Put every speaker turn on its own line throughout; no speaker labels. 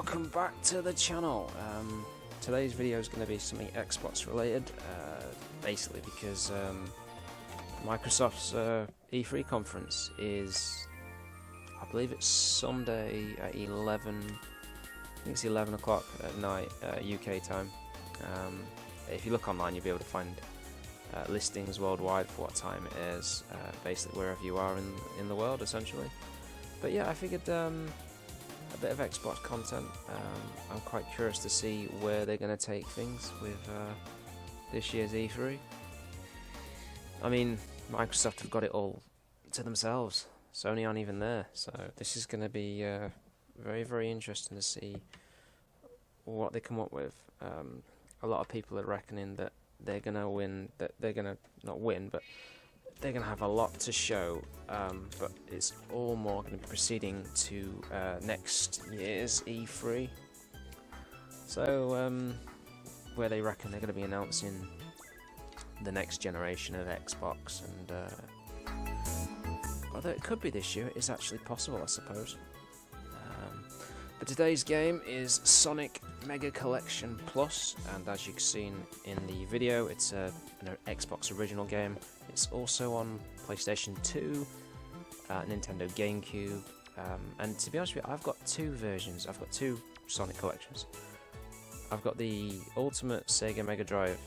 welcome back to the channel. Today's video is going to be something Xbox related, basically because Microsoft's E3 conference is, I believe it's Sunday at 11, I think it's 11 o'clock at night, UK time. If you look online you'll be able to find listings worldwide for what time it is, basically wherever you are in the world essentially. But yeah, I figured a bit of Xbox content. I'm quite curious to see where they're going to take things with this year's E3. I mean, Microsoft have got it all to themselves. Sony aren't even there, so this is going to be very, very interesting to see what they come up with. A lot of people are reckoning that they're going to win, that they're going to not win, but they're going to have a lot to show, but it's all more going to be proceeding to next year's E3. So, where they reckon they're going to be announcing the next generation of Xbox, and although it could be this year, it is actually possible, I suppose. But today's game is Sonic Mega Collection Plus, and as you've seen in the video, it's an Xbox original game. It's also on PlayStation 2, Nintendo GameCube, and to be honest with you, I've got two versions. I've got two Sonic collections. I've got the Ultimate Sega Mega Drive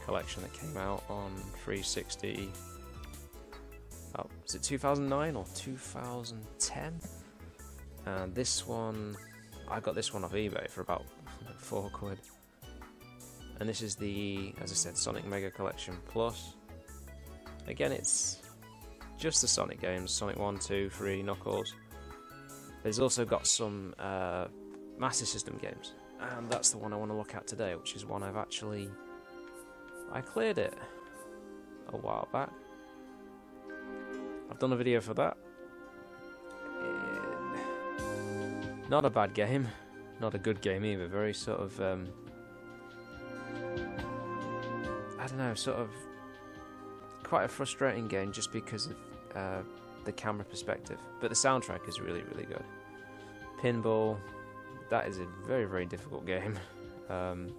collection that came out on 360. Oh, was it 2009 or 2010? And this one, I got this one off eBay for about £4. And this is the, as I said, Sonic Mega Collection Plus. Again, it's just the Sonic games, Sonic 1, 2, 3, Knuckles. There's also got some Master System games, and that's the one I want to look at today, which is one I cleared it a while back. I've done a video for that. Not a bad game, not a good game either, very sort of, I don't know, sort of quite a frustrating game just because of the camera perspective, but the soundtrack is really, really good. Pinball, that is a very, very difficult game, and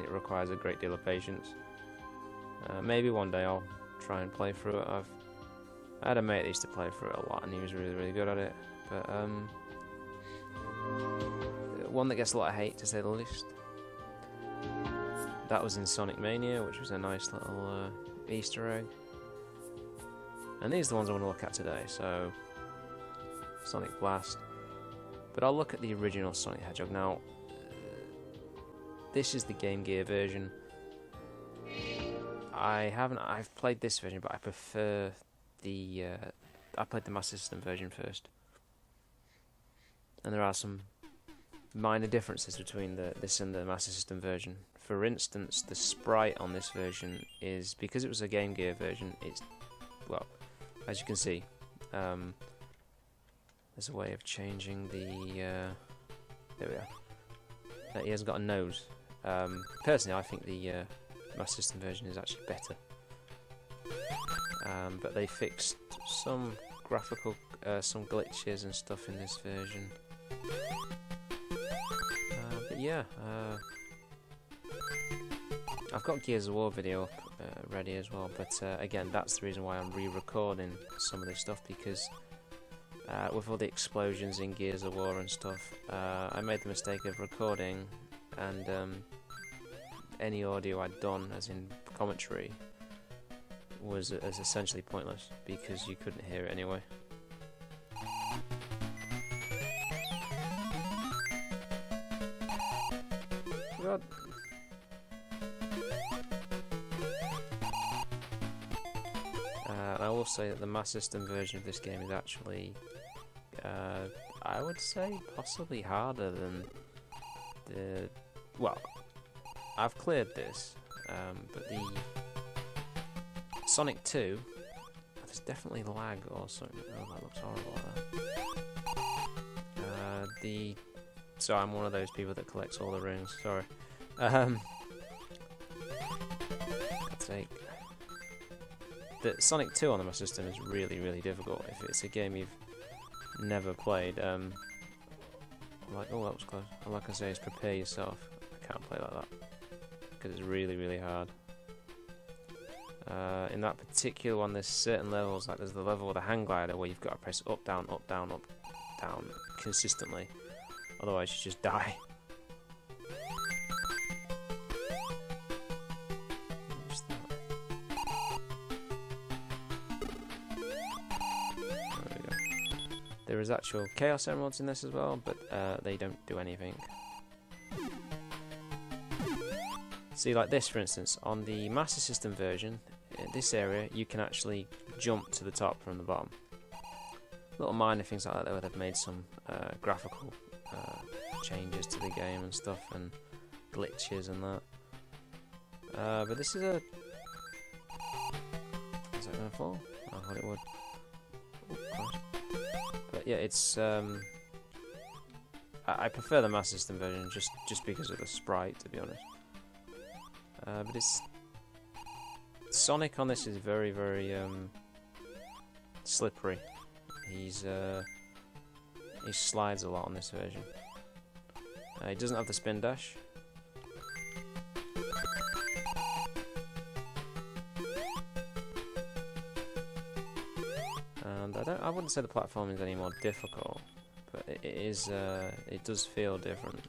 it requires a great deal of patience. Maybe one day I'll try and play through it. I had a mate that used to play through it a lot and he was really, really good at it, but one that gets a lot of hate, to say the least. That was in Sonic Mania, which was a nice little Easter egg. And these are the ones I want to look at today, so Sonic Blast. But I'll look at the original Sonic the Hedgehog. Now, this is the Game Gear version. I've played this version, but I prefer the, I played the Master System version first. And there are some minor differences between this and the Master System version. For instance, the sprite on this version is, because it was a Game Gear version, it's, well, as you can see, there's a way of changing the, there we are. He hasn't got a nose. Personally, I think the Master System version is actually better. But they fixed some graphical, some glitches and stuff in this version. But yeah, I've got Gears of War video up ready as well, but again, that's the reason why I'm re-recording some of this stuff, because with all the explosions in Gears of War and stuff, I made the mistake of recording, and any audio I'd done, as in commentary, was essentially pointless, because you couldn't hear it anyway. God. I will say that the Master System version of this game is actually, I would say, possibly harder than the, well, I've cleared this, but the Sonic 2, there's definitely lag or something. Oh, that looks horrible. So I'm one of those people that collects all the rings, sorry. God's sake. The Sonic 2 on the Master System is really, really difficult if it's a game you've never played. I'm like, oh, that was close. All I can say is prepare yourself. I can't play like that because it's really, really hard. In that particular one, there's certain levels, like there's the level with the hang glider where you've got to press up, down, up, down, up, down consistently. Otherwise, you just die. What's that? There we go. There is actual Chaos Emeralds in this as well, but they don't do anything. See, like this, for instance, on the Master System version, in this area, you can actually jump to the top from the bottom. Little minor things like that, where they've made some graphical changes to the game and stuff, and glitches and that. But this is a... Is that going to fall? I thought it would. Oh, Christ. But yeah, it's... I prefer the Master System version just because of the sprite, to be honest. But it's... Sonic on this is very, very slippery. He slides a lot on this version. He doesn't have the spin dash. And I wouldn't say the platform is any more difficult, but it is. It does feel different.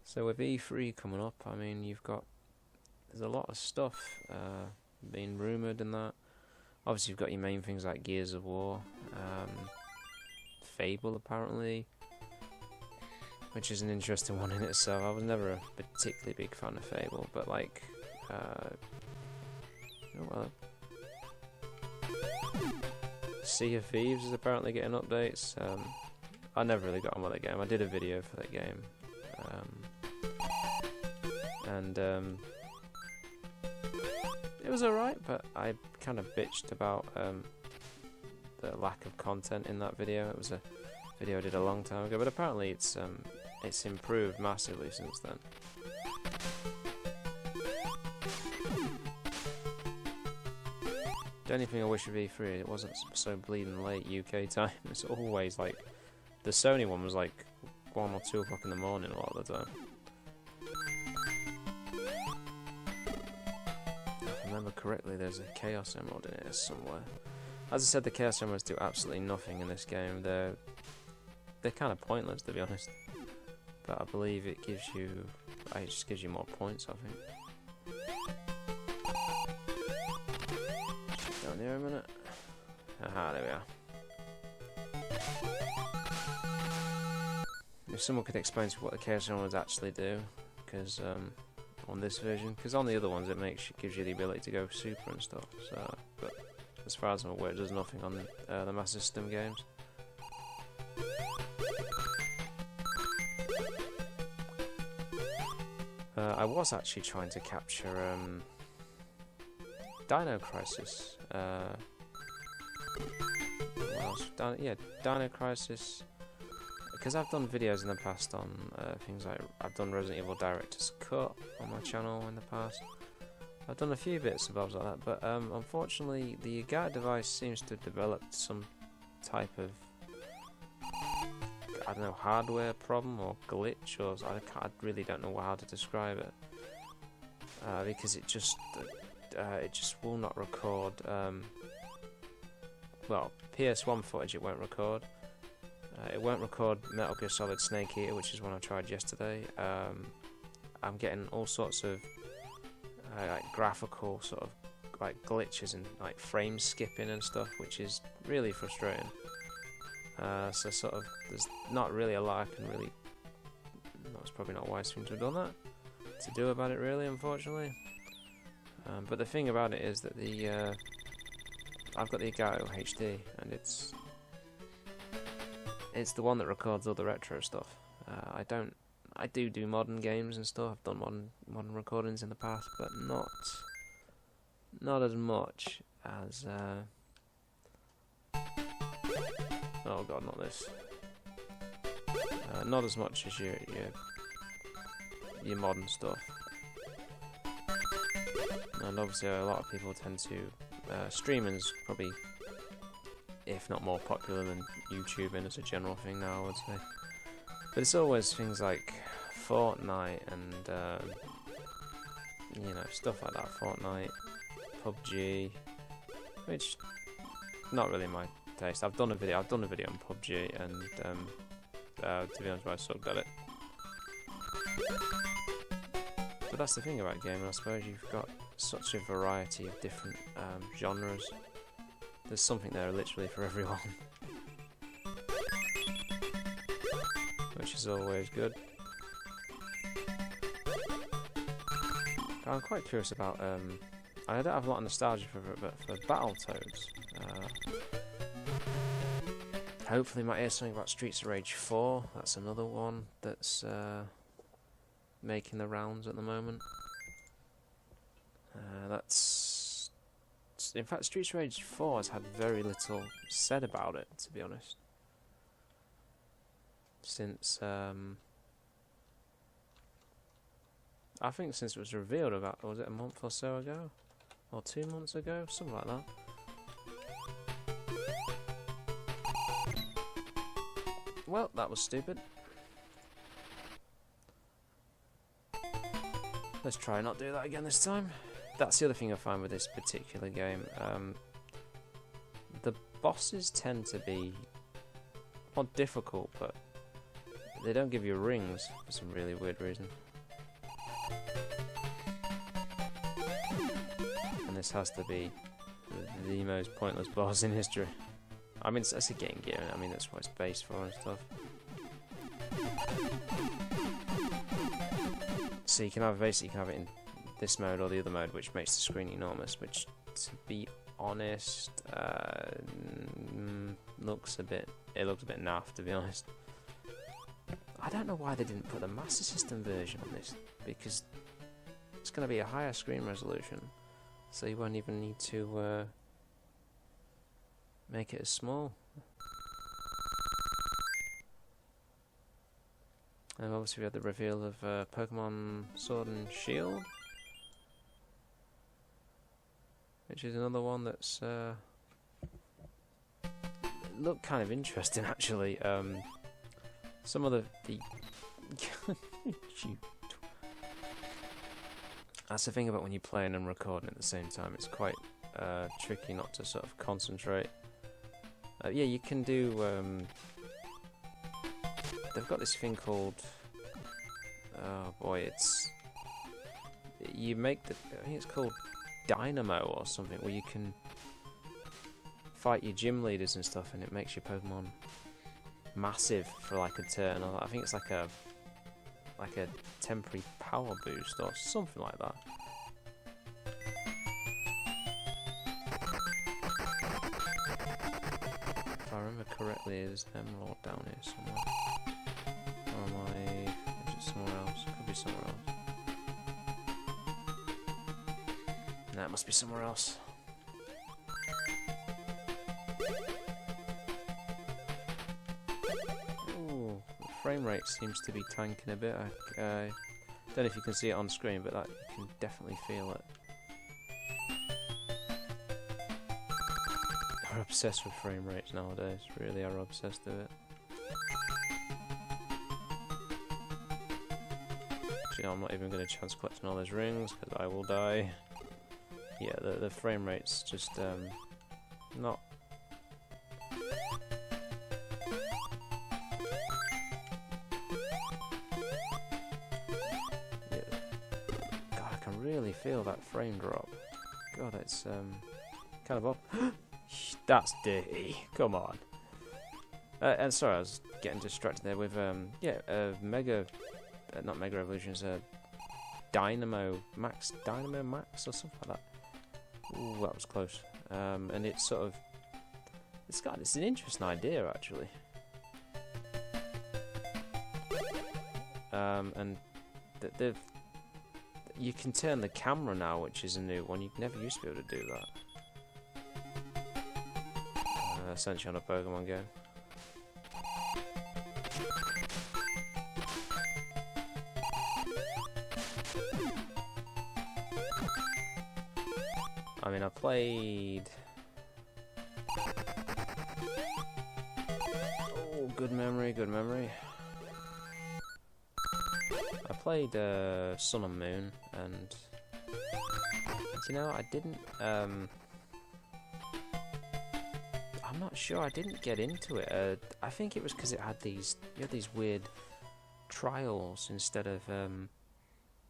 So with E3 coming up, I mean, there's a lot of stuff being rumoured and that. Obviously, you've got your main things like Gears of War, Fable apparently, which is an interesting one in itself. I was never a particularly big fan of Fable, but like, oh well. Sea of Thieves is apparently getting updates. I never really got on with that game. I did a video for that game. It was alright, but I kind of bitched about the lack of content in that video. It was a video I did a long time ago, but apparently it's improved massively since then. The only thing I wish of E3, it wasn't so bleeding late UK time. It's always like, the Sony one was like 1 or 2 o'clock in the morning a lot of the time. If I remember correctly, there's a Chaos Emerald in here somewhere. As I said, the Chaos Emeralds do absolutely nothing in this game. They're kind of pointless, to be honest. But I believe it just gives you more points, I think. Down here a minute. Aha, there we are. If someone could explain to me what the Chaos Emeralds actually do, because on this version, because on the other ones it gives you the ability to go super and stuff. So, but as far as I'm aware, it does nothing on the Master System games. I was actually trying to capture Dino Crisis. What else? Dino Crisis. Because I've done videos in the past on things like, I've done Resident Evil Director's Cut on my channel in the past. I've done a few bits and bobs like that, but unfortunately the Elgato device seems to have developed some type of, I don't know, hardware problem or glitch, or I really don't know how to describe it, because it just will not record. Well, PS1 footage it won't record. It won't record Metal Gear Solid Snake Eater, which is one I tried yesterday. I'm getting all sorts of like graphical sort of like glitches and like frame skipping and stuff, which is really frustrating. So sort of, there's not really a lot I can really. No, it's probably not wise for him to have done that. To do about it, really, unfortunately. But the thing about it is that I've got the Elgato HD, and it's the one that records all the retro stuff. I do modern games and stuff. I've done modern recordings in the past, but not as much as oh god, not this. Not as much as your your modern stuff. And obviously a lot of people tend to... streaming's probably, if not more popular than YouTubing as a general thing now, I would say. But it's always things like Fortnite and, you know, stuff like that. Fortnite, PUBG, which, not really my taste. I've done a video on PUBG, and, to be honest, I sucked at it. But that's the thing about gaming, I suppose. You've got such a variety of different genres. There's something there literally for everyone. Which is always good. But I'm quite curious about... I don't have a lot of nostalgia for it, but for Battletoads... hopefully might hear something about Streets of Rage 4. That's another one that's making the rounds at the moment. That's... In fact, Streets of Rage 4 has had very little said about it, to be honest. Since, I think since it was revealed about, was it a month or so ago? Or 2 months ago? Something like that. Well, that was stupid. Let's try not do that again this time. That's the other thing I find with this particular game. The bosses tend to be not difficult, but they don't give you rings for some really weird reason. And this has to be the most pointless boss in history. I mean, it's a game gear, I mean, that's what it's based for and stuff. So you can have, basically, you can have it in this mode or the other mode, which makes the screen enormous, which, to be honest, looks a bit naff, to be honest. I don't know why they didn't put the Master System version on this, because it's going to be a higher screen resolution, so you won't even need to make it as small. And obviously we had the reveal of Pokemon Sword and Shield, which is another one that's looked kind of interesting, actually. Some of the that's the thing about when you're playing and recording at the same time. It's quite tricky not to sort of concentrate. Yeah, you can do. They've got this thing called. Oh boy, it's. You make the. I think it's called Dynamo or something, where you can fight your gym leaders and stuff, and it makes your Pokemon massive for like a turn. I think it's like a temporary power boost or something like that. If I remember correctly, there's Emerald down here somewhere. Or am I... is it somewhere else? Could be somewhere else. No, it must be somewhere else. Ooh, the frame rate seems to be tanking a bit. I don't know if you can see it on screen, but that, you can definitely feel it. We're obsessed with frame rates nowadays, really are obsessed with it. Actually, no, I'm not even going to chance collecting all those rings, because I will die. Yeah, the frame rate's just, not... Yeah. God, I can really feel that frame drop. God, it's, kind of up. That's dirty. Come on. And sorry, I was getting distracted there with not Mega Evolutions, Dynamo Max or something like that. Ooh, that was close. And it's sort of, it's an interesting idea actually. And you can turn the camera now, which is a new one. You never used to be able to do that. Essentially on a Pokemon game. I mean, I played... Oh, good memory, good memory. I played Sun and Moon, and you know, I didn't. I'm not sure. I didn't get into it. I think it was because it had these, you know, these weird trials instead of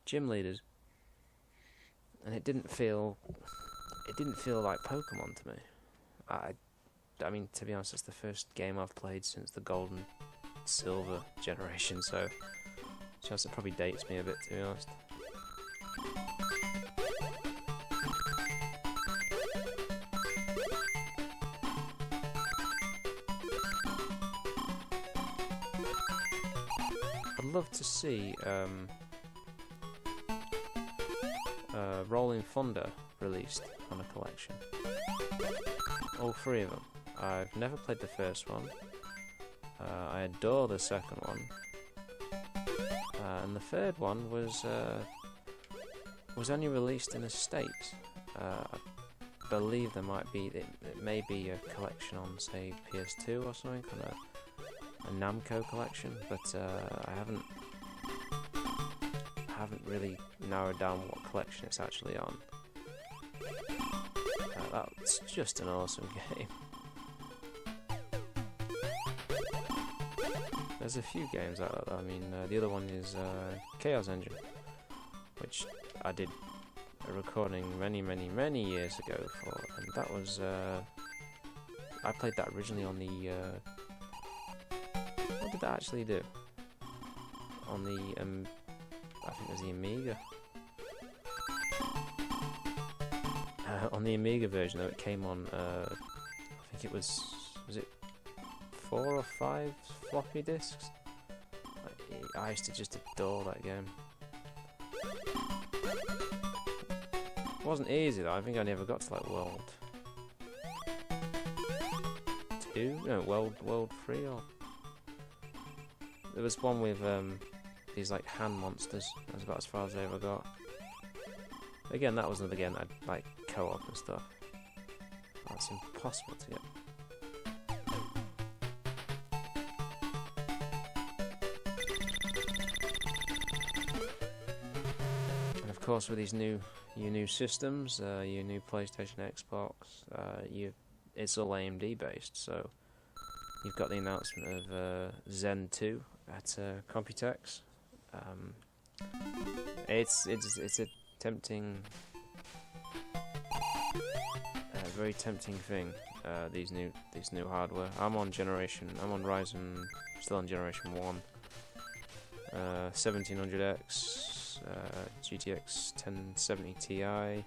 gym leaders, and it didn't feel like Pokemon to me. I mean, to be honest, it's the first game I've played since the Gold and Silver generation, so it probably dates me a bit, to be honest. I'd love to see Rolling Thunder released on a collection. All three of them. I've never played the first one. I adore the second one. And the third one was only released in the States. I believe there might be it may be a collection on, say, PS2 or something, on a Namco collection, but I haven't really narrowed down what collection it's actually on. That's just an awesome game. There's a few games out there. I mean, the other one is Chaos Engine, which I did a recording many years ago for, and that was I played that originally on the what did that actually do? On the I think it was the Amiga. On the Amiga version, though, it came on. I think it was it 4 or 5 floppy disks? I used to just adore that game. It wasn't easy though. I think I never got to like World 2, no, World 3, or there was one with these like hand monsters. That's about as far as I ever got. Again, that was another game I'd like co-op and stuff. That's impossible to get. And of course, with these your new systems, your new PlayStation, Xbox, it's all AMD based. So you've got the announcement of Zen 2 at Computex. It's a tempting, very tempting thing. These new hardware. I'm on Ryzen, still on generation 1. 1700X, GTX 1070 Ti.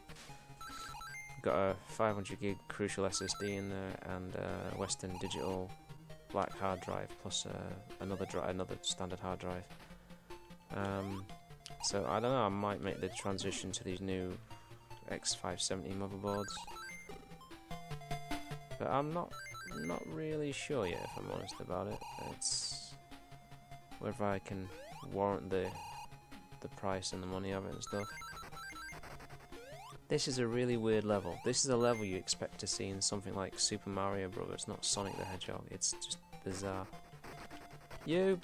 Got a 500 gig Crucial SSD in there, and Western Digital black hard drive, plus another standard hard drive. So I don't know. I might make the transition to these new X570 motherboards, but I'm not really sure yet, if I'm honest about it. It's whether I can warrant the price and the money of it and stuff. This is a really weird level. This is a level you expect to see in something like Super Mario Bros., not Sonic the Hedgehog. It's just bizarre. You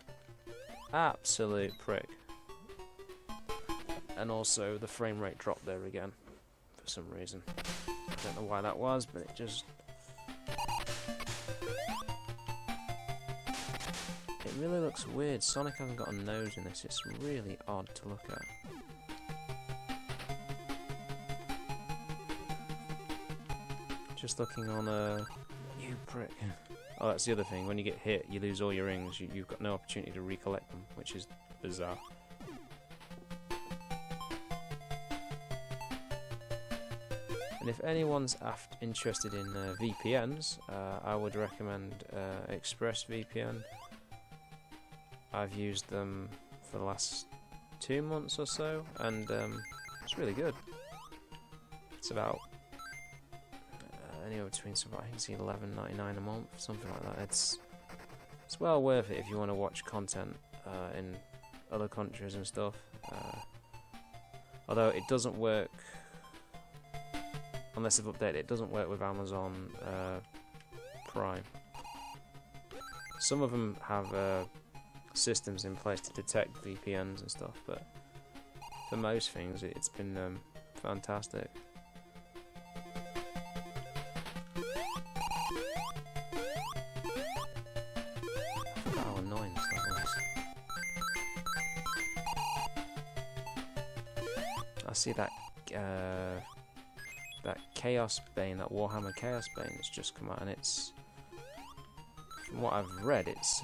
absolute prick. And also the frame rate dropped there again for some reason. I don't know why that was, but it just... It really looks weird. Sonic hasn't got a nose in this. It's really odd to look at. Just looking on you prick. Oh, that's the other thing. When you get hit, you lose all your rings. You've got no opportunity to recollect them, which is bizarre. And if anyone's interested in VPNs, I would recommend ExpressVPN. I've used them for the last 2 months or so, and it's really good. It's about anywhere between, I think it's $11.99 a month, something like that. It's well worth it if you want to watch content in other countries and stuff. Although it doesn't work unless they've updated it. It doesn't work with Amazon Prime. Some of them have systems in place to detect VPNs and stuff, but for most things it's been fantastic. I forgot how annoying this level is. I see that that Chaos Bane, that Warhammer Chaos Bane that's just come out, and it's, from what I've read, it's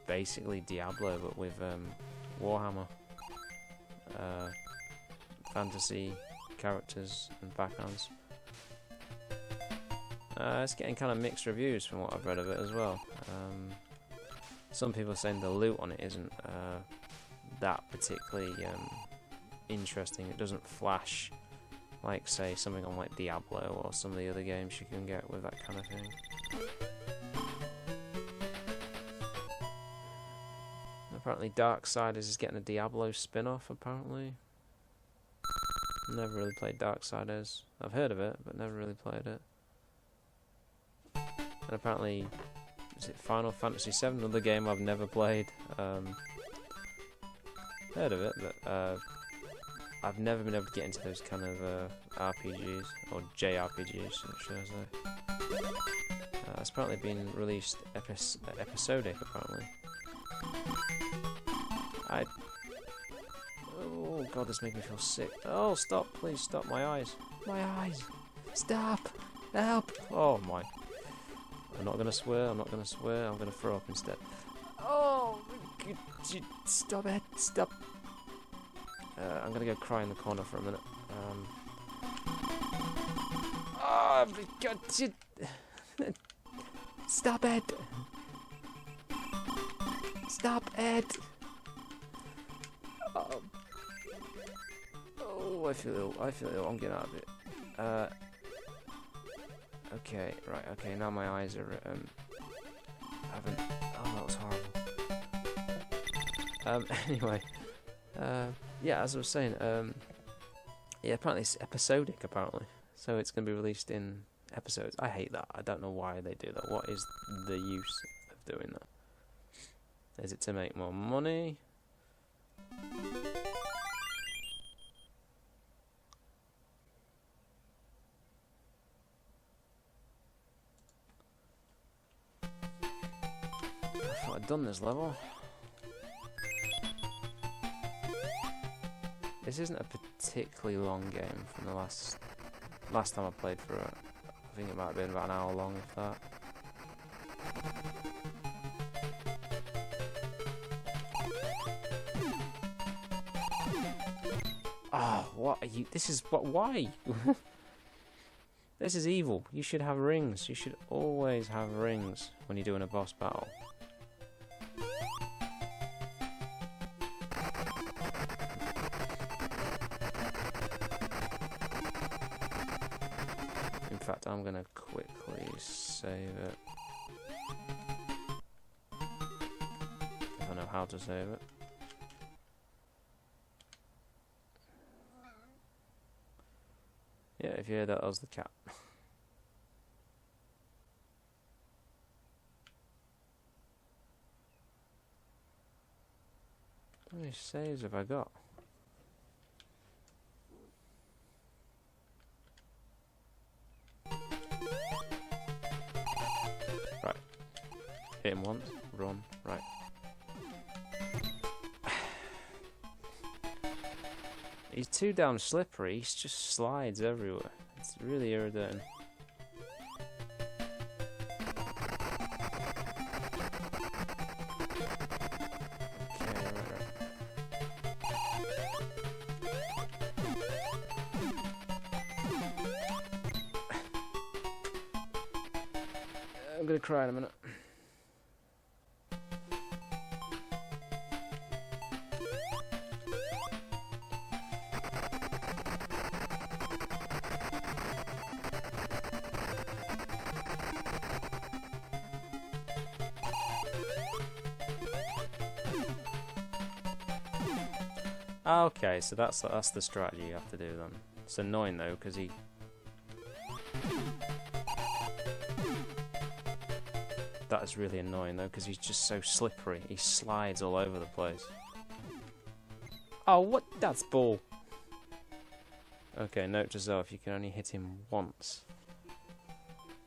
basically Diablo but with Warhammer fantasy characters and backgrounds. It's getting kind of mixed reviews from what I've read of it as well. Some people are saying the loot on it isn't that particularly interesting. It doesn't flash like, say, something on like Diablo or some of the other games you can get with that kind of thing. Apparently Darksiders is getting a Diablo spin-off, apparently. Never really played Darksiders. I've heard of it, but never really played it. And apparently, is it Final Fantasy VII? Another game I've never played. Heard of it, but I've never been able to get into those kind of RPGs, or JRPGs, should I say. It's apparently been released episodic, apparently. Oh god, this makes me feel sick. Oh, stop, please stop, my eyes. My eyes! Stop! Help! Oh my. I'm not gonna swear, I'm not gonna swear, I'm gonna throw up instead. Oh! Stop it! Stop! I'm gonna go cry in the corner for a minute. Oh, god, stop it! Stop it! Oh, I feel ill. I feel ill. I'm getting out of it. Okay, right. Okay, now my eyes are haven't. Oh, that was horrible. Anyway, yeah, as I was saying, yeah, apparently it's episodic. Apparently, so it's going to be released in episodes. I hate that. I don't know why they do that. What is the use of doing that? Is it to make more money? I thought I'd done this level. This isn't a particularly long game from the last time I played through it. I think it might have been about an hour long, if that. Oh, what are you? This is what? Why? This is evil. You should have rings. You should always have rings when you're doing a boss battle. In fact, I'm gonna quickly save it. If I know how to save it. Yeah, if you heard that, was the cat. How many saves have I got? Right. Hit him once, run, right. He's too damn slippery, he just slides everywhere. It's really irritating. Okay, right. I'm gonna cry in a minute. Okay, so that's the strategy you have to do then. It's annoying though, because he That is really annoying though, because he's just so slippery. He slides all over the place. Oh, what? That's bull. Okay, note to self, you can only hit him once.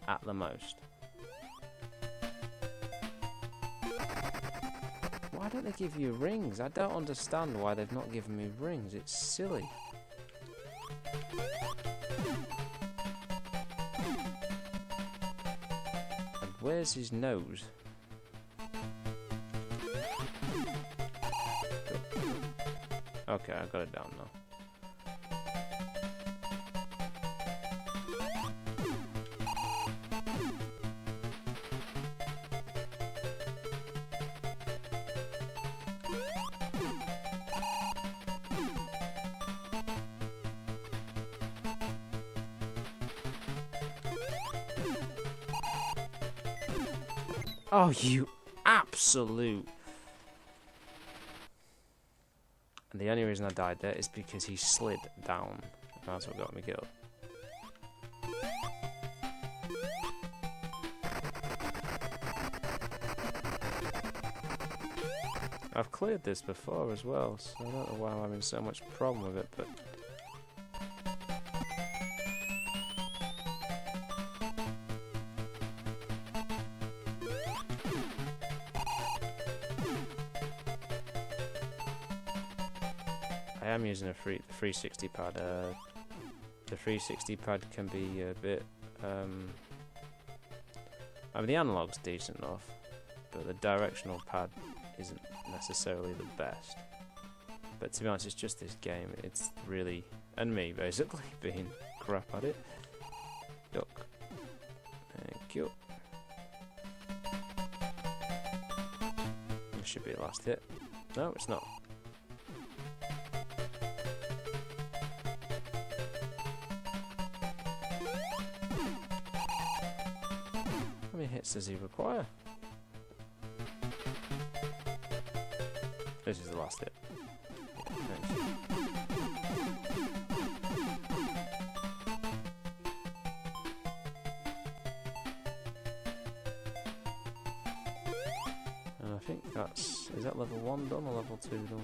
At the most. Why don't they give you rings? I don't understand why they've not given me rings. It's silly. And where's his nose? Okay, I got it down now. Oh, you absolute... And the only reason I died there is because he slid down. That's what got me killed. I've cleared this before as well, so I don't know why I'm having so much problem with it, but... I am using a 360 pad. The 360 pad can be a bit... I mean, the analog's decent enough, but the directional pad isn't necessarily the best. But to be honest, it's just this game. It's really... and me, basically, being crap at it. Duck. Thank you. This should be the last hit. No, it's not. How many hits does he require? This is the last hit. Thanks. And I think that's... is that level 1 done or level 2 done?